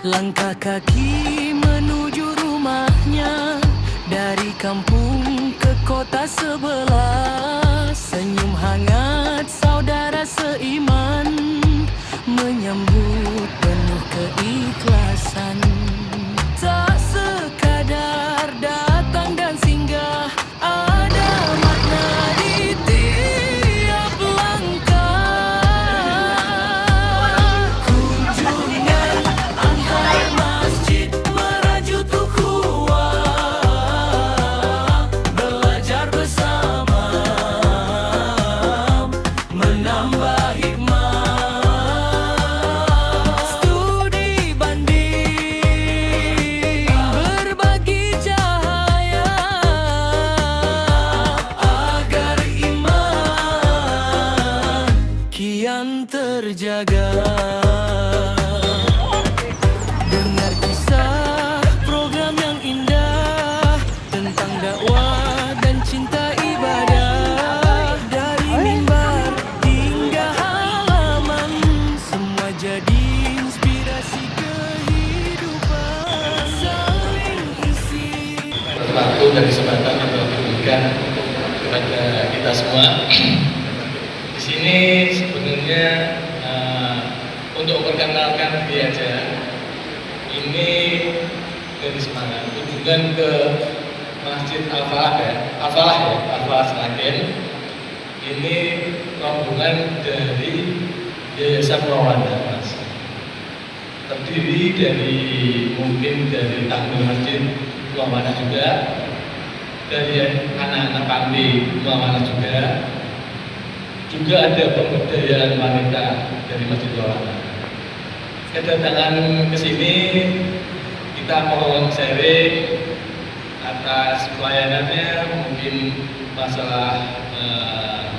Langkah kaki menuju rumahnya, dari kampung ke kota sebelah. Senyum hangat saudara seiman, menyambut penuh keikhlasan. Tak sekadar datang dan singgah, ada makna di tiap langkah. Kunjungan antar masjid merajut ukhuwah, belajar bersama menambah hikmah. Studi banding berbagi cahaya, agar iman kian terjaga. Dengar kisah program yang indah tentang dakwah dan cinta ibadah. Dari mimbar hingga halaman, semua jadi inspirasi kehidupan. Saling isi Waktu dan kesempatan yang telah diberikan kepada kita semua. Di sini sebenarnya untuk memperkenalkan diri aja. Ini dari semangat kunjungan ke Masjid Al-Falah Al-Falah Seragen. Ini rombongan dari Yayasan Maulana, Mas. Terdiri dari mungkin dari takmir masjid Maulana juga, dari anak-anak panti Maulana juga ada pemberdayaan wanita dari Masjid Maulana. Kedatangan ke sini kita mau sharing atas pelayanannya, mungkin masalah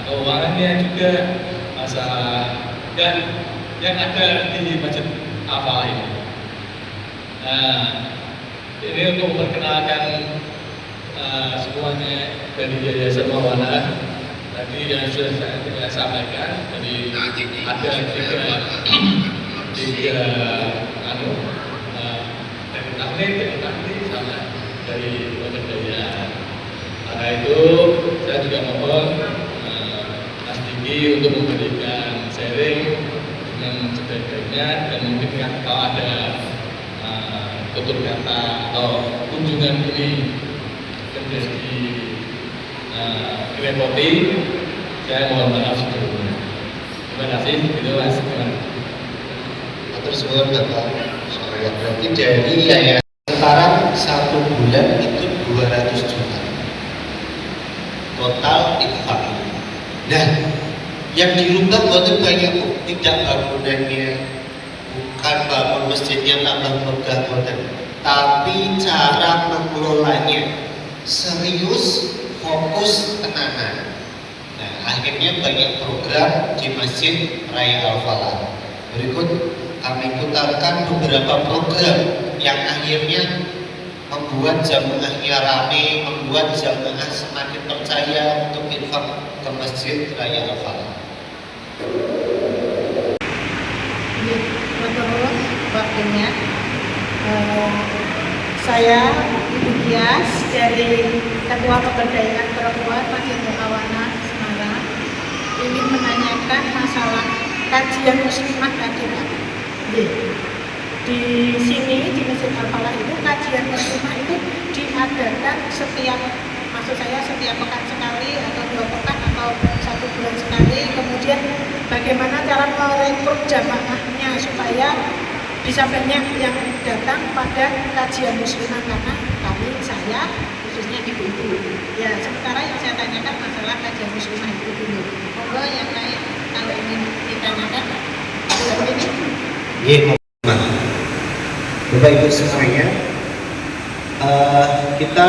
keuangannya juga, masalah dan yang ada di Masjid Al-Falah ini. Nah, ini untuk memperkenalkan semuanya dari Yayasan Maulana. Tadi yang sudah saya sampaikan, jadi ada tiga dari taklim sama dari pemberdayaan. Karena itu saya juga mohon Mas Diki untuk memberikan sharing dengan sebaik-baiknya, dan mungkin kalau ada tutur kata atau kunjungan ini menjadi direpoti, saya mohon maaf sebelumnya. Terima kasih. Itu Mas. Terus Bapak, sorry, berarti dari yayasan sekarang 1 bulan itu 200 juta total infak. Nah, yang dirubah waktu banyak kok, tidak bangunannya, bukan bangun masjidnya tambah megah modern, tapi cara mengelolanya serius, fokus, tenanan. Nah, akhirnya banyak program di Masjid Raya Al-Falah. Berikut kami putarkan beberapa program yang akhirnya membuat jamaahnya ramai, membuat jamaah semakin percaya untuk infak ke Masjid Raya Al-Falah. Terus waktunya saya Ibu Gias dari Ketua Pemberdayaan Perempuan Masjid Maulana Semarang ingin menanyakan masalah kajian muslimah tadi, Pak. Di sini di Masjid Al-Falah itu kajian muslimah itu diadakan setiap pekan sekali atau 2 pekan atau 1 bulan sekali. Kemudian bagaimana cara merekrut jamaahnya supaya bisa banyak yang datang pada kajian muslimah, karena saya khususnya ibu-ibu. Ya, sementara yang saya tanyakan masalah kajian muslimah itu dulu. Monggo yang lain kalau ingin ditanyakan ini. Iya, Bapak Ibu semuanya, kita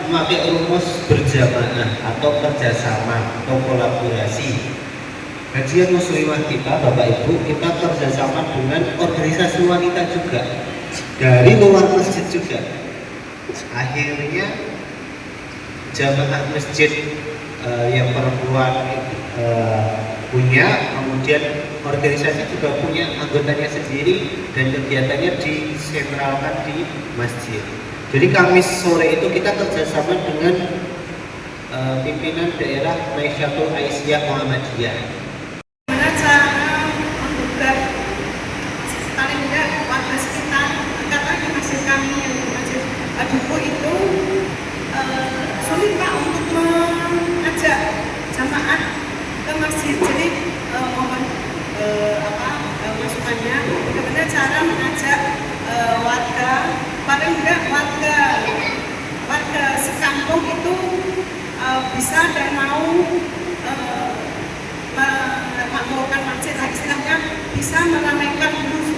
memakai rumus berjamaah atau kerjasama atau kolaborasi. Kajian muslimah kita, Bapak Ibu, kita kerjasama dengan organisasi wanita juga dari luar masjid juga. Akhirnya jamaah masjid yang perempuan punya, kemudian organisasi juga punya anggotanya sendiri dan kegiatannya disentralkan di masjid. Jadi Kamis sore itu kita kerjasama dengan pimpinan daerah Maisyatul Aisyah Muhammadiyah. Gimana cara membuka paling tidak warga sekitar, karena di masjid kami yang di masjid Duku itu sulit Pak untuk mengajak jamaah ke masjid. Jadi mohon masukannya bagaimana cara mengajak warga, paling tidak warga sekampung itu bisa dan mau memakmurkan masjid, istilahnya bisa meramaikan dulu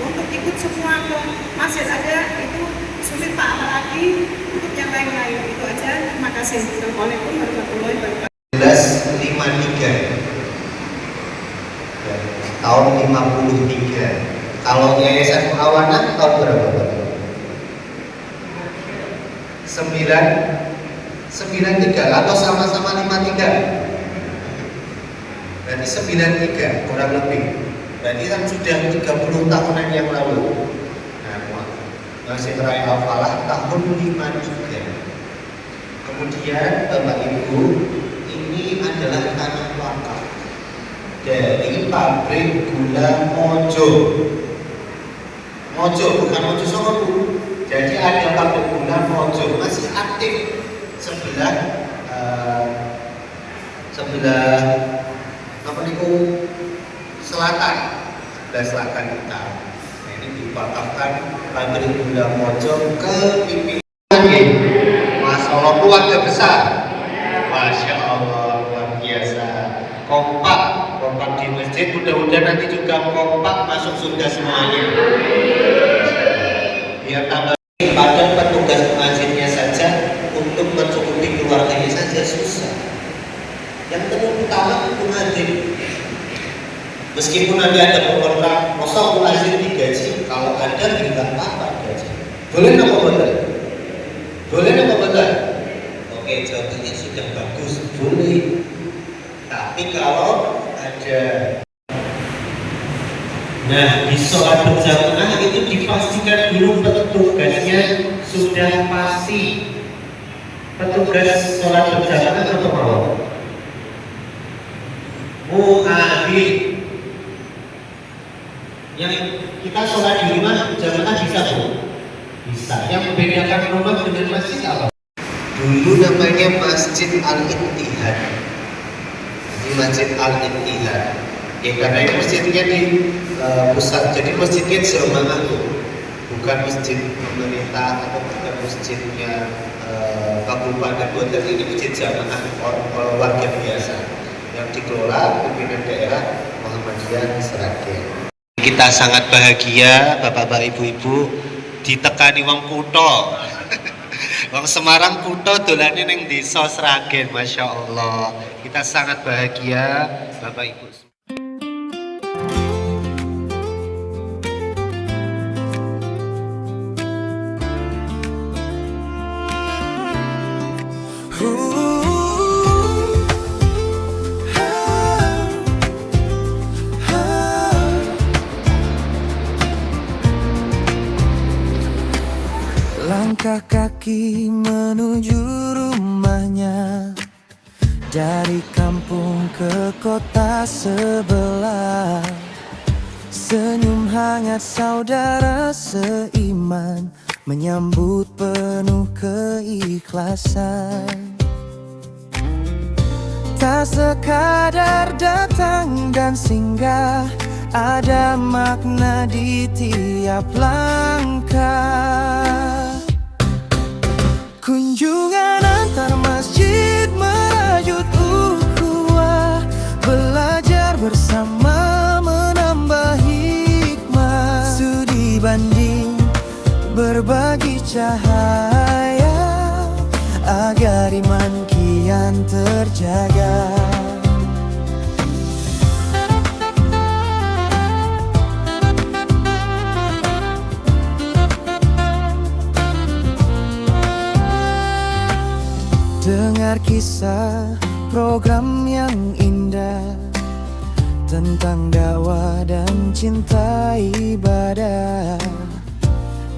untuk ikut semua ke masjid aja itu sulit Pak, apalagi untuk yang lain-lain. Itu aja, terima kasih. Assalamualaikum warahmatullahi wabarakatuh. 1953 tahun 53. Kalau Yayasan Muawanah tahun berapa Pak? 93 atau sama-sama 53? Berarti 93 kurang lebih. Berarti kan sudah 30 tahunan yang lalu. Nah, Masjid Raya Al-Falah tahun 53. Kemudian Bapak Ibu, ini adalah tanah wakaf dari pabrik gula Mojo. Mojo bukan Mojo Songo Bu. Jadi ada pabrik gula Mojo masih aktif sebelah apa niku selatan, sebelah selatan kita. Nah, ini diwakafkan pabrik gula Mojo ke pimpinan. Masya Allah, keluarga besar. Masya Allah, luar biasa. Kompak di masjid, mudah-mudahan nanti juga kompak masuk surga semuanya. Biar tambah pada petugas masjidnya saja, untuk mencukupi keluarganya saja susah. Yang terutama itu muadzin. Meskipun nanti ada pemerintah, masa muadzin digaji? Kalau ada tidak apa-apa gaji. Boleh apa betul? Boleh apa betul? Oke, jawabannya sudah bagus, boleh. Tapi kalau ada, nah di sholat berjamaah itu dipastikan dulu petugasnya sudah pasti. Petugas sholat berjamaah atau apa? Muadzin. Yang kita sholat di rumah jamaah bisa Bu? Bisa. Yang membedakan rumah dengan masjid apa? Dulu namanya Masjid Al-Ittihad. Ini Masjid Al-Ittihad. Ya karena ini masjidnya di pusat, jadi masjidnya jamaah tuh, bukan masjid pemerintah atau bukan masjidnya kabupaten kota. Ini masjid jamaah warga biasa yang dikelola pimpinan daerah Muhammadiyah Sragen. Kita sangat bahagia Bapak-bapak Ibu-ibu ditekani wong kutho. Wong Semarang kutho dolane ning desa Sragen, Masya Allah. Kita sangat bahagia Bapak Ibu. Langkah kaki menuju rumahnya, dari kampung ke kota sebelah. Senyum hangat saudara seiman, menyambut penuh keikhlasan. Tak sekadar datang dan singgah, ada makna di tiap langkah. Kunjungan antar masjid merajut ukhuwah, belajar bersama menambah hikmah. Studi banding cahaya agar iman kian terjaga. Dengar kisah program yang indah tentang dakwah dan cinta ibadah.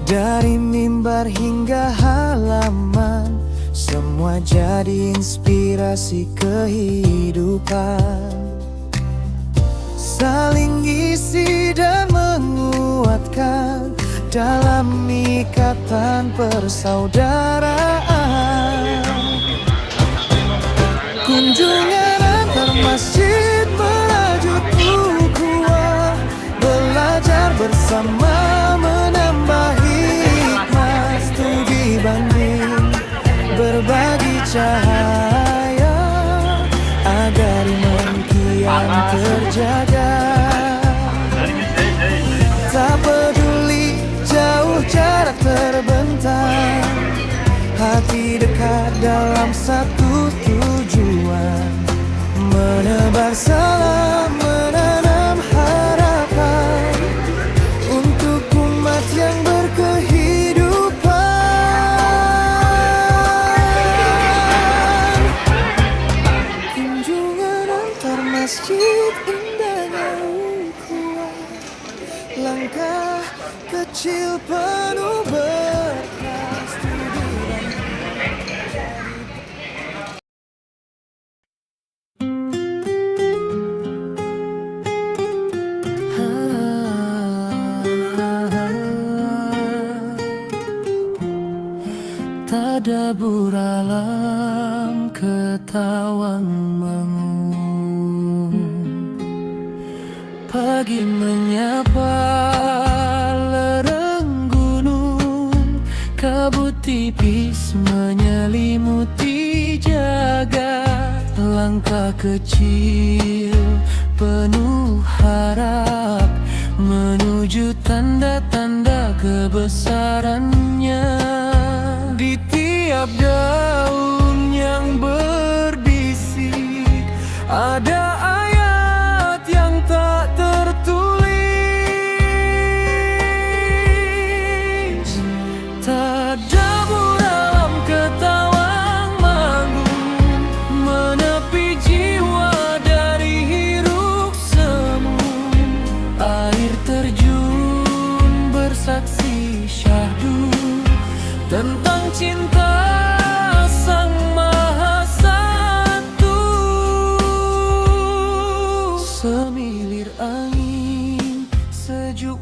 Dari mimbar hingga halaman, semua jadi inspirasi kehidupan. Saling isi dan menguatkan dalam ikatan persaudaraan. Kunjungan antar masjid merajut ukhuwah, belajar bersama menambah hikmah, studi banding berbagi cahaya agar iman kian terjaga. Tak peduli jauh jarak terbentang, hati dekat dalam satu tujuan, menebar salam, menanam harapan untuk umat yang berkehidupan. Kunjungan antar masjid indahnya ukhuwah, langkah kecil penuh berkah, studi tadabur alam ketawang mengung, pagi menyapa lereng gunung, kabut tipis menyelimuti jagat, langkah kecil penuh harap menuju tanda-tanda kebesarannya. Di tiap daun yang berbisik ada ayat yang tak tertulis. Tadabbur alam ketawang manggung, menepi jiwa dari hiruk semu. Air terjun bersaksi syahdu tentang cinta Sang Maha Satu. Semilir angin sejuk